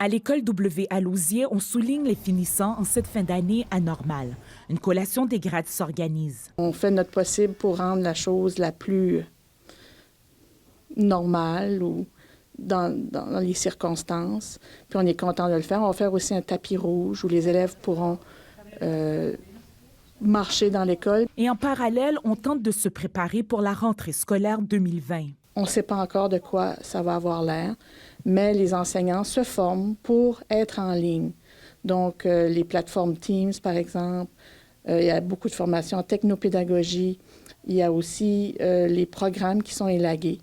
À l'école W. à Lausier, on souligne les finissants en cette fin d'année anormale. Une collation des grades s'organise. On fait notre possible pour rendre la chose la plus normale ou dans les circonstances. Puis on est content de le faire. On va faire aussi un tapis rouge où les élèves pourront marcher dans l'école. Et en parallèle, on tente de se préparer pour la rentrée scolaire 2020. On ne sait pas encore de quoi ça va avoir l'air, mais les enseignants se forment pour être en ligne. Donc, les plateformes Teams, par exemple, il y a beaucoup de formations en technopédagogie. Il y a aussi les programmes qui sont élagués.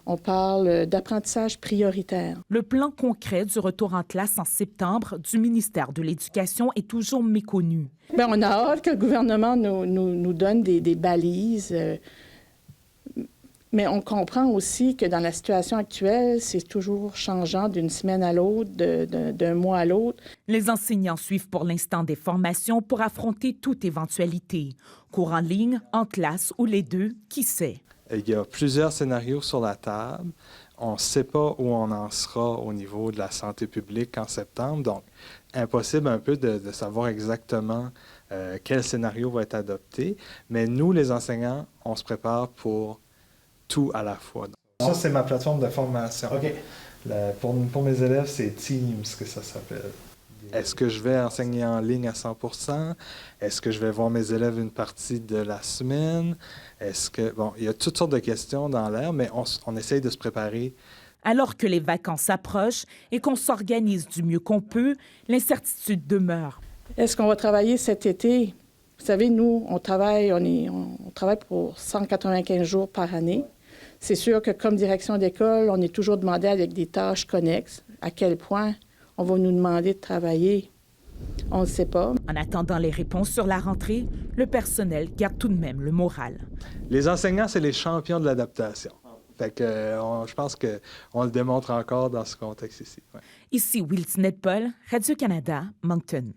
On parle d'apprentissage prioritaire. Le plan concret du retour en classe en septembre du ministère de l'Éducation est toujours méconnu. Bien, on a hâte que le gouvernement nous donne des balises. Mais on comprend aussi que dans la situation actuelle, c'est toujours changeant d'une semaine à l'autre, d'un mois à l'autre. Les enseignants suivent pour l'instant des formations pour affronter toute éventualité. Cours en ligne, en classe ou les deux, qui sait? Il y a plusieurs scénarios sur la table. On ne sait pas où on en sera au niveau de la santé publique en septembre, donc impossible un peu de savoir exactement quel scénario va être adopté. Mais nous, les enseignants, on se prépare pour tout à la fois. Ça, c'est ma plateforme de formation. OK. Pour mes élèves, c'est Teams que ça s'appelle. Est-ce que je vais enseigner en ligne à 100%? Est-ce que je vais voir mes élèves une partie de la semaine? Bon, il y a toutes sortes de questions dans l'air, mais on essaye de se préparer. Alors que les vacances approchent et qu'on s'organise du mieux qu'on peut, l'incertitude demeure. Est-ce qu'on va travailler cet été? Vous savez, nous, on travaille pour 195 jours par année. C'est sûr que comme direction d'école, on est toujours demandé avec des tâches connexes. À quel point on va nous demander de travailler, on ne sait pas. En attendant les réponses sur la rentrée, le personnel garde tout de même le moral. Les enseignants, c'est les champions de l'adaptation. Fait que, je pense qu'on le démontre encore dans ce contexte ici. Ouais. Ici Wiltinette Paul, Radio-Canada, Moncton.